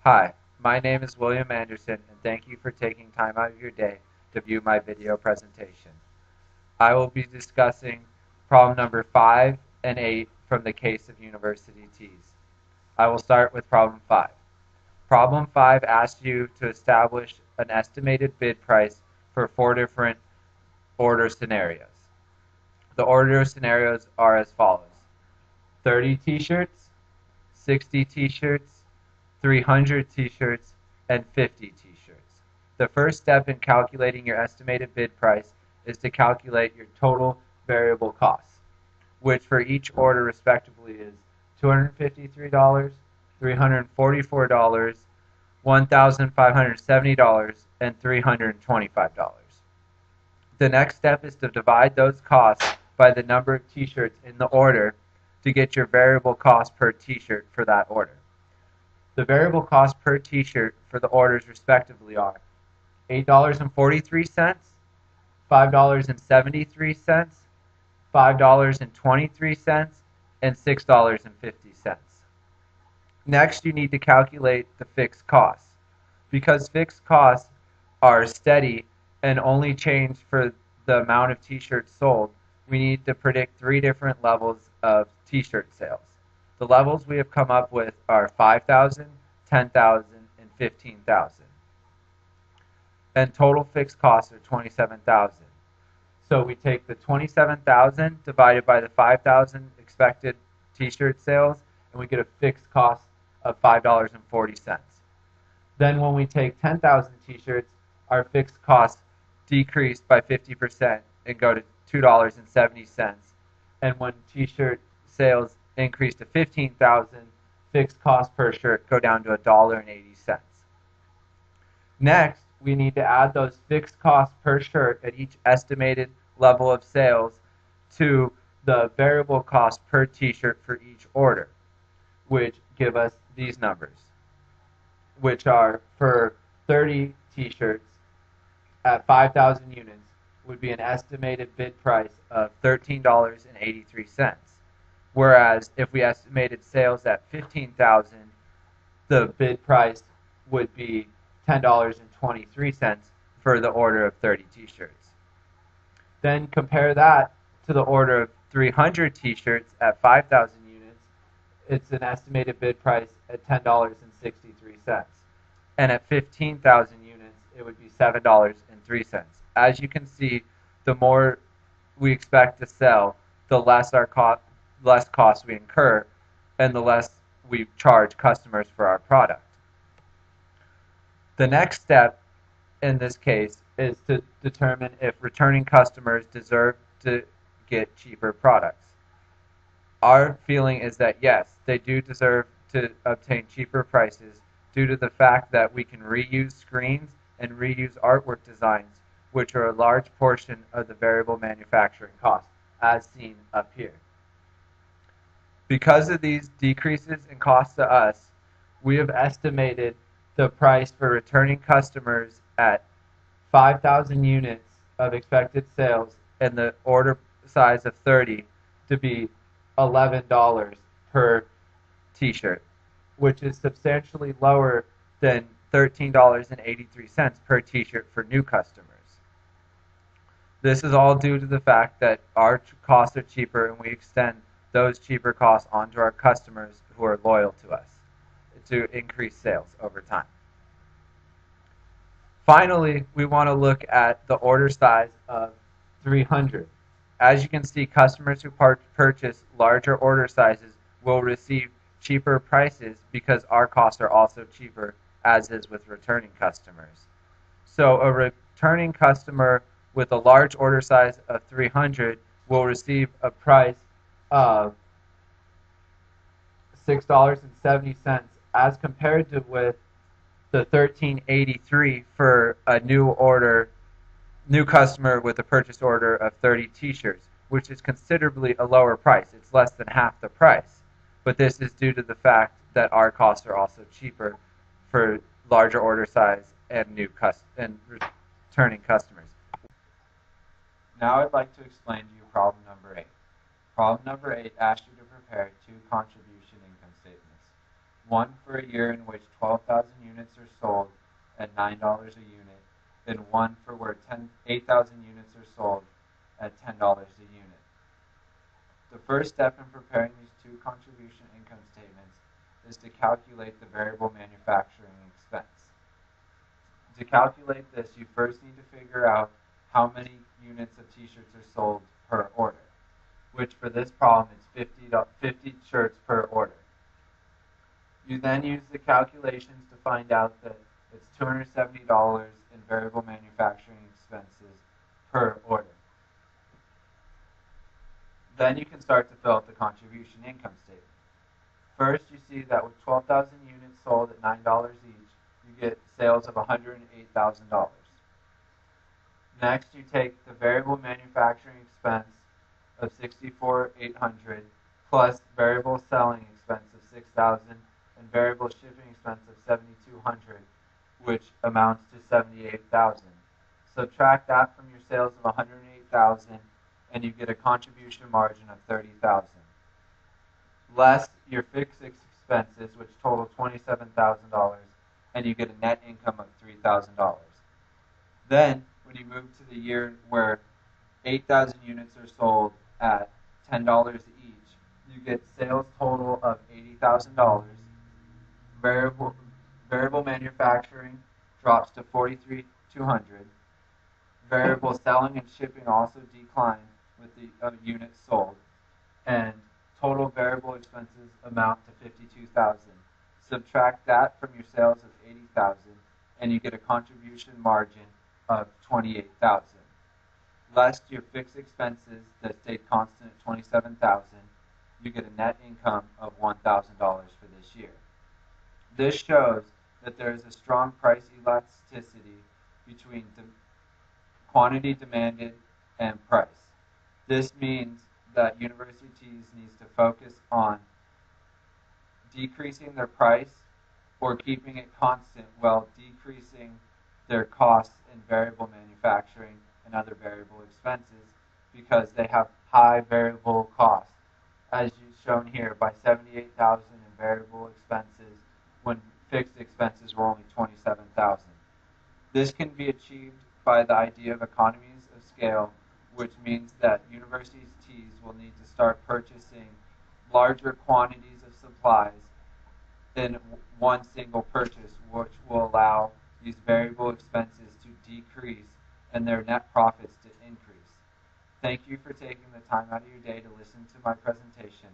Hi, my name is William Anderson, and thank you for taking time out of your day to view my video presentation. I will be discussing problem number 5 and 8 from the case of University Teas. I will start with problem 5. Problem 5 asks you to establish an estimated bid price for 4 different order scenarios. The order scenarios are as follows: 30 t-shirts, 60 t-shirts, 300 t-shirts, and 50 t-shirts. The first step in calculating your estimated bid price is to calculate your total variable costs, which for each order respectively is $253, $344, $1,570, and $325. The next step is to divide those costs by the number of t-shirts in the order to get your variable cost per t-shirt for that order. The variable cost per t-shirt for the orders respectively are $8.43, $5.73, $5.23, and $6.50. Next, you need to calculate the fixed costs. Because fixed costs are steady and only change for the amount of t-shirts sold, we need to predict 3 different levels of t-shirt sales. The levels we have come up with are 5,000, 10,000, and 15,000. And total fixed costs are 27,000. So we take the 27,000 divided by the 5,000 expected t-shirt sales, and we get a fixed cost of $5.40. Then when we take 10,000 t-shirts, our fixed costs decrease by 50% and go to $2.70. And when t-shirt sales increase to 15,000, fixed costs per shirt go down to $1.80. Next, we need to add those fixed costs per shirt at each estimated level of sales to the variable cost per t-shirt for each order, which give us these numbers, which are for 30 t-shirts at 5,000 units would be an estimated bid price of $13.83. Whereas if we estimated sales at 15,000, the bid price would be $10.23 for the order of 30 t-shirts. Then compare that to the order of 300 t-shirts at 5,000 units. It's an estimated bid price at $10.63. And at 15,000 units, it would be $7.03. As you can see, the more we expect to sell, the less cost we incur, and the less we charge customers for our product. The next step in this case is to determine if returning customers deserve to get cheaper products. Our feeling is that yes, they do deserve to obtain cheaper prices due to the fact that we can reuse screens and reuse artwork designs, which are a large portion of the variable manufacturing cost, as seen up here. Because of these decreases in cost to us, we have estimated the price for returning customers at 5,000 units of expected sales and the order size of 30 to be $11 per t-shirt, which is substantially lower than $13.83 per t-shirt for new customers. This is all due to the fact that our costs are cheaper and we extend those cheaper costs onto our customers who are loyal to us to increase sales over time. Finally, we want to look at the order size of 300. As you can see, customers who purchase larger order sizes will receive cheaper prices because our costs are also cheaper, as is with returning customers. So a returning customer with a large order size of 300 will receive a price of $6.70 as compared to with the $13.83 for a new customer with a purchase order of 30 t-shirts, which is considerably a lower price. It's less than half the price. But this is due to the fact that our costs are also cheaper for larger order size and returning customers. Now I'd like to explain to you problem number 8. Problem number 8 asks you to prepare 2 contribution income statements. one for a year in which 12,000 units are sold at $9 a unit, and one for where 8,000 units are sold at $10 a unit. The first step in preparing these two contribution income statements is to calculate the variable manufacturing expense. To calculate this, you first need to figure out how many units of t-shirts are sold per order, which for this problem is 50 shirts per order. You then use the calculations to find out that it's $270 in variable manufacturing expenses per order. Then you can start to fill out the contribution income statement. First, you see that with 12,000 units sold at $9 each, you get sales of $108,000. Next, you take the variable manufacturing expense of $64,800 plus variable selling expense of $6,000 and variable shipping expense of $7,200, which amounts to $78,000. Subtract that from your sales of $108,000, and you get a contribution margin of $30,000. Less your fixed expenses, which total $27,000, and you get a net income of $3,000. Then, when you move to the year where 8,000 units are sold at $10 each, you get sales total of $80,000. Variable manufacturing drops to $43,200. Variable selling and shipping also decline with the units sold, and total variable expenses amount to $52,000. Subtract that from your sales of $80,000, and you get a contribution margin of $28,000. Less your fixed expenses that stayed constant at $27,000, you get a net income of $1,000 for this year. This shows that there is a strong price elasticity between quantity demanded and price. This means that universities need to focus on decreasing their price or keeping it constant while decreasing their costs in variable manufacturing and other variable expenses because they have high variable costs, as shown here by $78,000 in variable expenses when fixed expenses were only $27,000. This can be achieved by the idea of economies of scale, which means that universities will need to start purchasing larger quantities of supplies in one single purchase, which will allow these variable expenses to decrease and their net profits to increase. Thank you for taking the time out of your day to listen to my presentation.